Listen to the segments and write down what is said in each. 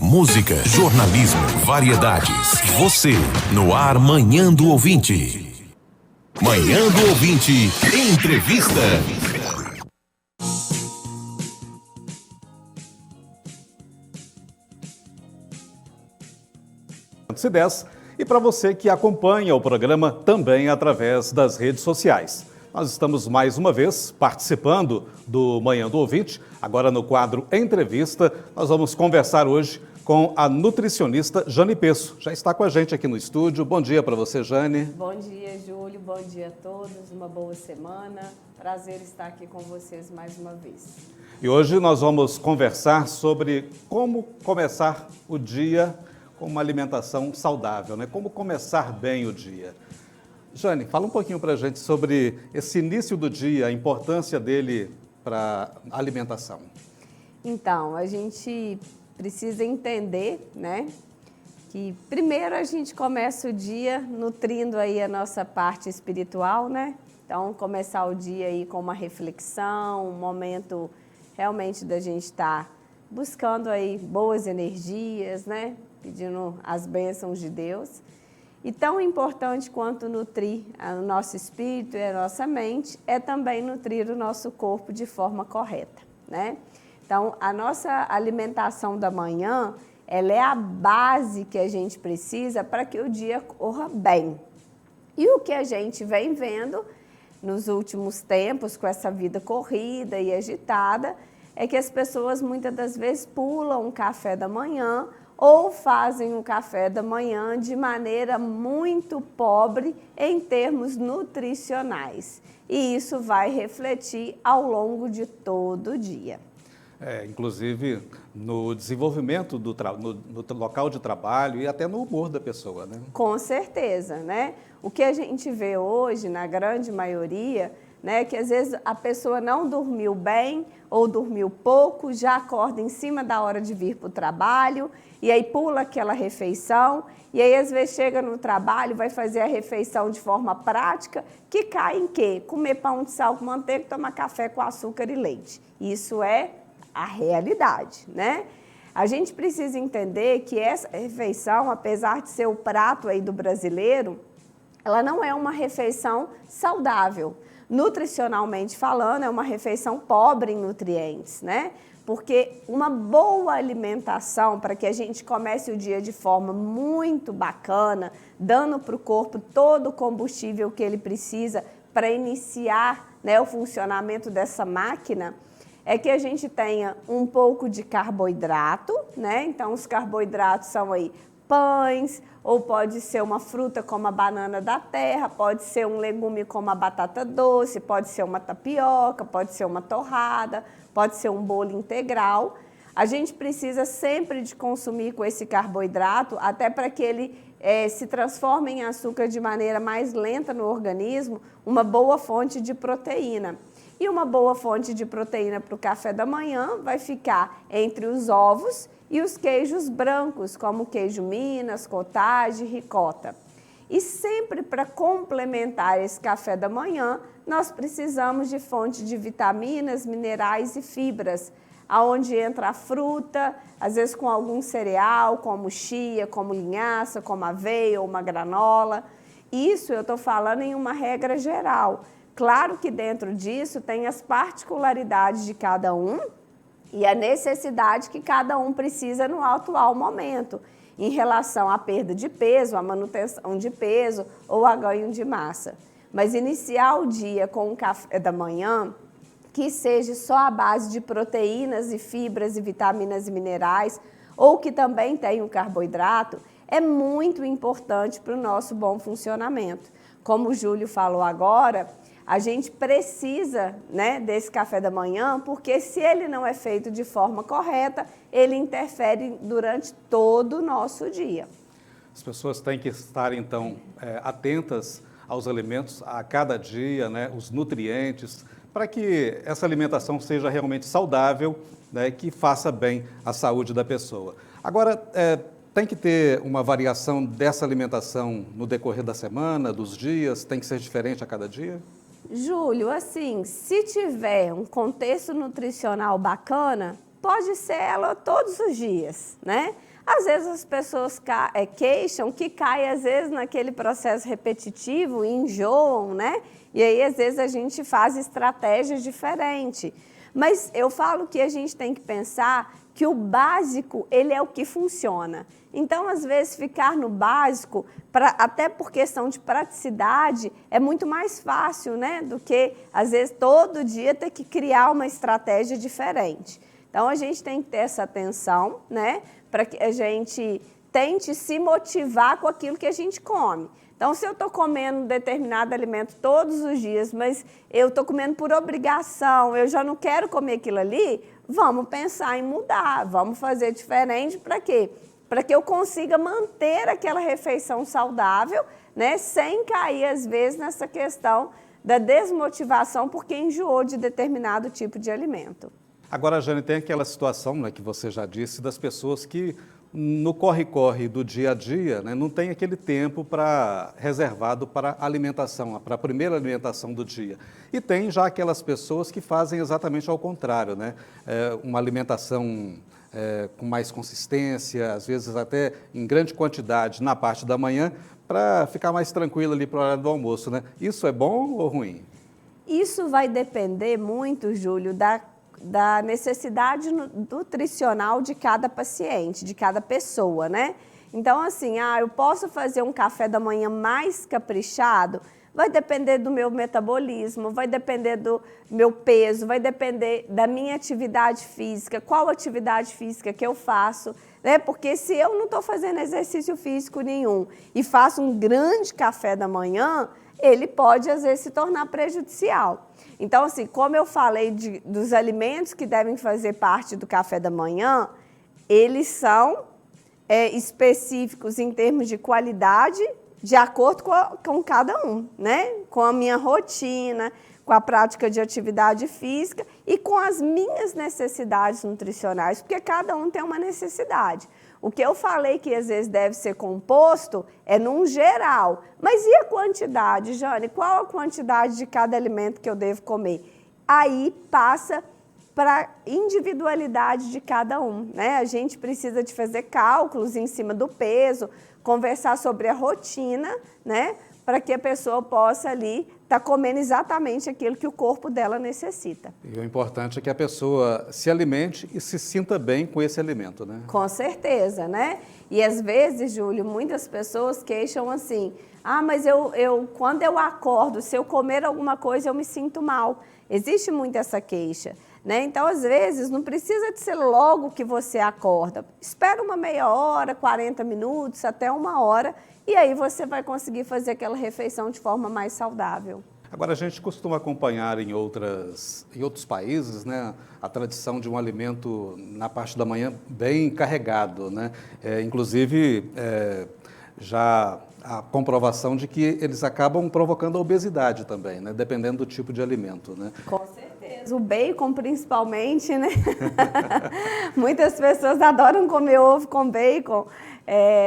música, jornalismo, variedades. Você, no ar Manhã do Ouvinte. Manhã do Ouvinte, entrevista. E para você que acompanha o programa também através das redes sociais. Nós estamos mais uma vez participando do Manhã do Ouvinte, agora no quadro Entrevista. Nós vamos conversar hoje com a nutricionista Jane Peço. Já está com a gente aqui no estúdio. Bom dia para você, Jane. Bom dia, Júlio. Bom dia a todos. Uma boa semana. Prazer estar aqui com vocês mais uma vez. E hoje nós vamos conversar sobre como começar o dia com uma alimentação saudável, né? Como começar bem o dia. Jane, fala um pouquinho para a gente sobre esse início do dia, a importância dele para a alimentação. Então, a gente precisa entender, né, que primeiro a gente começa o dia nutrindo aí a nossa parte espiritual, né? Então, começar o dia aí com uma reflexão, um momento realmente da gente estar buscando aí boas energias, né? Pedindo as bênçãos de Deus. E tão importante quanto nutrir o nosso espírito e a nossa mente é também nutrir o nosso corpo de forma correta, né? Então, a nossa alimentação da manhã, ela é a base que a gente precisa para que o dia corra bem. E o que a gente vem vendo nos últimos tempos, com essa vida corrida e agitada, é que as pessoas muitas das vezes pulam um café da manhã ou fazem o café da manhã de maneira muito pobre em termos nutricionais. E isso vai refletir ao longo de todo o dia. Inclusive no desenvolvimento do no local de trabalho e até no humor da pessoa, né? Com certeza, né? O que a gente vê hoje, na grande maioria, né, que às vezes a pessoa não dormiu bem ou dormiu pouco, já acorda em cima da hora de vir para o trabalho e aí pula aquela refeição e aí às vezes chega no trabalho, vai fazer a refeição de forma prática, que cai em quê? Comer pão de sal com manteiga e tomar café com açúcar e leite. Isso é a realidade, né? A gente precisa entender que essa refeição, apesar de ser o prato aí do brasileiro, ela não é uma refeição saudável. Nutricionalmente falando, é uma refeição pobre em nutrientes, né? Porque uma boa alimentação, para que a gente comece o dia de forma muito bacana, dando para o corpo todo o combustível que ele precisa para iniciar, né, o funcionamento dessa máquina, é que a gente tenha um pouco de carboidrato, né? Então, os carboidratos são aí pães, ou pode ser uma fruta como a banana da terra, pode ser um legume como a batata doce, pode ser uma tapioca, pode ser uma torrada, pode ser um bolo integral. A gente precisa sempre de consumir com esse carboidrato, até para que ele se transforme em açúcar de maneira mais lenta no organismo, uma boa fonte de proteína. E uma boa fonte de proteína para o café da manhã vai ficar entre os ovos e os queijos brancos, como queijo Minas, cottage, ricota. E sempre para complementar esse café da manhã, nós precisamos de fonte de vitaminas, minerais e fibras, aonde entra a fruta, às vezes com algum cereal, como chia, como linhaça, como aveia ou uma granola. Isso eu estou falando em uma regra geral. Claro que dentro disso tem as particularidades de cada um e a necessidade que cada um precisa no atual momento, em relação à perda de peso, à manutenção de peso ou a ganho de massa. Mas iniciar o dia com um café da manhã que seja só à base de proteínas e fibras e vitaminas e minerais, ou que também tenha um carboidrato, é muito importante para o nosso bom funcionamento. Como o Júlio falou agora, a gente precisa, né, desse café da manhã, porque se ele não é feito de forma correta, ele interfere durante todo o nosso dia. As pessoas têm que estar, então, atentas aos alimentos a cada dia, né, os nutrientes, para que essa alimentação seja realmente saudável, né, que faça bem à saúde da pessoa. Agora, tem que ter uma variação dessa alimentação no decorrer da semana, dos dias? Tem que ser diferente a cada dia? Júlio, assim, se tiver um contexto nutricional bacana, pode ser ela todos os dias, né? Às vezes as pessoas queixam que cai, às vezes, naquele processo repetitivo, enjoam, né? E aí, às vezes, a gente faz estratégias diferentes. Mas eu falo que a gente tem que pensar que o básico, ele é o que funciona. Então, às vezes, ficar no básico, até por questão de praticidade, é muito mais fácil, né? Do que, às vezes, todo dia ter que criar uma estratégia diferente. Então, a gente tem que ter essa atenção, né? Para que a gente tente se motivar com aquilo que a gente come. Então, se eu estou comendo um determinado alimento todos os dias, mas eu estou comendo por obrigação, eu já não quero comer aquilo ali, vamos pensar em mudar, vamos fazer diferente. Para quê? Para que eu consiga manter aquela refeição saudável, né, sem cair, às vezes, nessa questão da desmotivação porque enjoou de determinado tipo de alimento. Agora, Jane, tem aquela situação, né, que você já disse, das pessoas que no corre-corre do dia a dia, né, não tem aquele tempo reservado para a alimentação, para a primeira alimentação do dia. E tem já aquelas pessoas que fazem exatamente ao contrário, né? Uma alimentação com mais consistência, às vezes até em grande quantidade na parte da manhã, para ficar mais tranquilo ali para a hora do almoço, né? Isso é bom ou ruim? Isso vai depender muito, Júlio, da necessidade nutricional de cada paciente, de cada pessoa, né? Então, assim, eu posso fazer um café da manhã mais caprichado? Vai depender do meu metabolismo, vai depender do meu peso, vai depender da minha atividade física, qual atividade física que eu faço, né? Porque se eu não estou fazendo exercício físico nenhum e faço um grande café da manhã, ele pode, às vezes, se tornar prejudicial. Então, assim, como eu falei dos alimentos que devem fazer parte do café da manhã, eles são específicos em termos de qualidade, de acordo com cada um, né? Com a minha rotina, com a prática de atividade física e com as minhas necessidades nutricionais, porque cada um tem uma necessidade. O que eu falei que às vezes deve ser composto é num geral. Mas e a quantidade, Jane? Qual a quantidade de cada alimento que eu devo comer? Aí passa para a individualidade de cada um, né? A gente precisa de fazer cálculos em cima do peso, conversar sobre a rotina, né? Para que a pessoa possa ali estar comendo exatamente aquilo que o corpo dela necessita. E o importante é que a pessoa se alimente e se sinta bem com esse alimento, né? Com certeza, né? E às vezes, Júlio, muitas pessoas queixam assim, mas quando eu acordo, se eu comer alguma coisa, eu me sinto mal. Existe muito essa queixa, né? Então, às vezes, não precisa de ser logo que você acorda. Espera uma meia hora, 40 minutos, até uma hora, e aí você vai conseguir fazer aquela refeição de forma mais saudável. Agora, a gente costuma acompanhar em outros países, né, a tradição de um alimento na parte da manhã bem carregado, né? Inclusive, já a comprovação de que eles acabam provocando a obesidade também, né, dependendo do tipo de alimento, né? Com certeza. O bacon, principalmente, né? Muitas pessoas adoram comer ovo com bacon.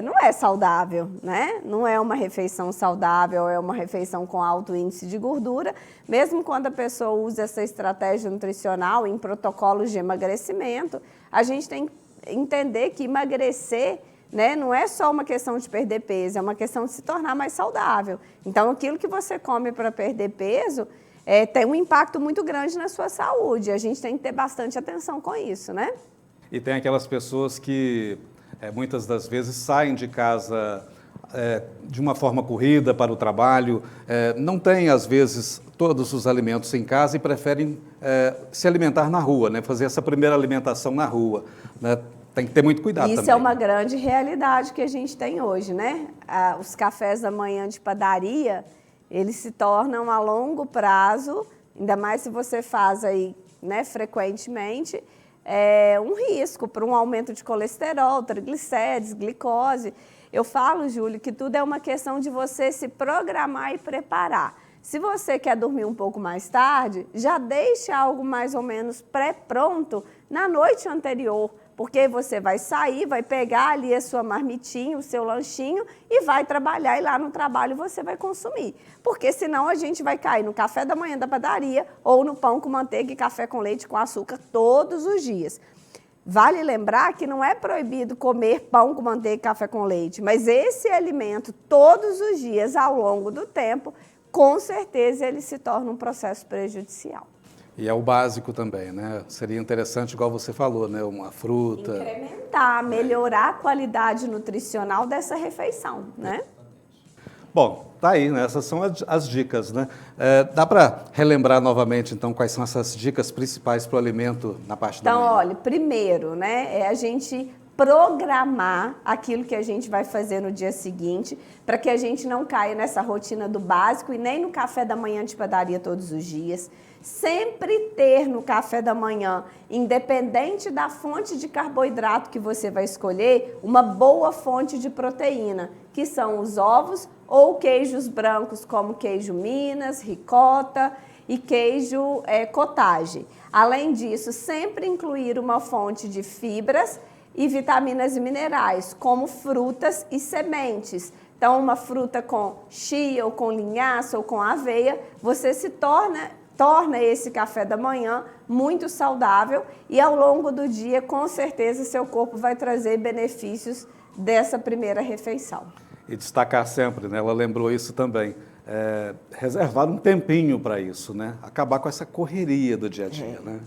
Não é saudável, né? Não é uma refeição saudável, é uma refeição com alto índice de gordura. Mesmo quando a pessoa usa essa estratégia nutricional em protocolos de emagrecimento, a gente tem que entender que emagrecer, né, não é só uma questão de perder peso, é uma questão de se tornar mais saudável. Então, aquilo que você come para perder peso tem um impacto muito grande na sua saúde. A gente tem que ter bastante atenção com isso, né? E tem aquelas pessoas que muitas das vezes saem de casa de uma forma corrida para o trabalho, não têm, às vezes, todos os alimentos em casa e preferem se alimentar na rua, né? Fazer essa primeira alimentação na rua, né? Tem que ter muito cuidado também. Isso é uma grande realidade que a gente tem hoje, né? Os cafés da manhã de padaria, eles se tornam a longo prazo, ainda mais se você faz aí, né, frequentemente, um risco para um aumento de colesterol, triglicérides, glicose. Eu falo, Júlio, que tudo é uma questão de você se programar e preparar. Se você quer dormir um pouco mais tarde, já deixe algo mais ou menos pré-pronto na noite anterior, porque você vai sair, vai pegar ali a sua marmitinha, o seu lanchinho e vai trabalhar, e lá no trabalho você vai consumir. Porque senão a gente vai cair no café da manhã da padaria ou no pão com manteiga e café com leite com açúcar todos os dias. Vale lembrar que não é proibido comer pão com manteiga e café com leite, mas esse alimento, todos os dias, ao longo do tempo, com certeza ele se torna um processo prejudicial. E é o básico também, né? Seria interessante, igual você falou, né? Uma fruta. Incrementar, melhorar a qualidade nutricional dessa refeição, né? Bom, tá aí, né? Essas são as dicas, né? Dá para relembrar novamente, então, quais são essas dicas principais para o alimento na parte da manhã? Então, olha, primeiro, né, é a gente programar aquilo que a gente vai fazer no dia seguinte, para que a gente não caia nessa rotina do básico e nem no café da manhã de padaria todos os dias. Sempre ter no café da manhã, independente da fonte de carboidrato que você vai escolher, uma boa fonte de proteína, que são os ovos ou queijos brancos, como queijo Minas, ricota e queijo cottage. Além disso, sempre incluir uma fonte de fibras e vitaminas e minerais, como frutas e sementes. Então, uma fruta com chia ou com linhaça ou com aveia, você se torna esse café da manhã muito saudável e ao longo do dia, com certeza, seu corpo vai trazer benefícios dessa primeira refeição. E destacar sempre, né? Ela lembrou isso também, reservar um tempinho para isso, né? Acabar com essa correria do dia a dia, né?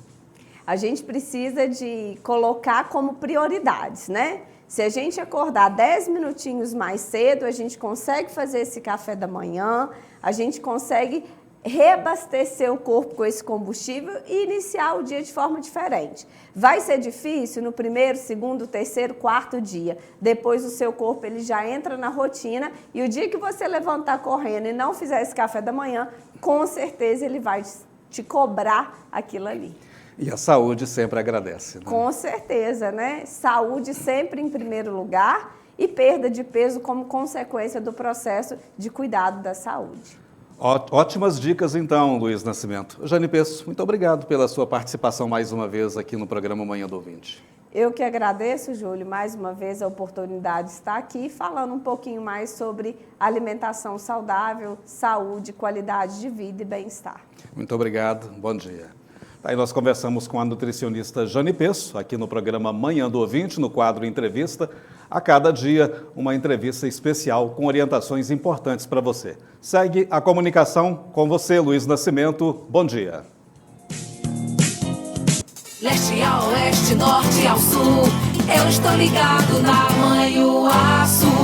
A gente precisa de colocar como prioridades, né? Se a gente acordar 10 minutinhos mais cedo, a gente consegue fazer esse café da manhã, a gente consegue reabastecer o corpo com esse combustível e iniciar o dia de forma diferente. Vai ser difícil no primeiro, segundo, terceiro, quarto dia. Depois o seu corpo ele já entra na rotina e o dia que você levantar correndo e não fizer esse café da manhã, com certeza ele vai te cobrar aquilo ali. E a saúde sempre agradece, né? Com certeza, né? Saúde sempre em primeiro lugar e perda de peso como consequência do processo de cuidado da saúde. Ótimas dicas, então, Luiz Nascimento. Jane Peço, muito obrigado pela sua participação mais uma vez aqui no programa Manhã do Ouvinte. Eu que agradeço, Júlio, mais uma vez a oportunidade de estar aqui falando um pouquinho mais sobre alimentação saudável, saúde, qualidade de vida e bem-estar. Muito obrigado, bom dia. Aí nós conversamos com a nutricionista Jane Peço, aqui no programa Manhã do Ouvinte, no quadro Entrevista. A cada dia, uma entrevista especial com orientações importantes para você. Segue a comunicação com você, Luiz Nascimento. Bom dia. Leste a oeste, norte ao sul, eu estou ligado na Manhuaçu.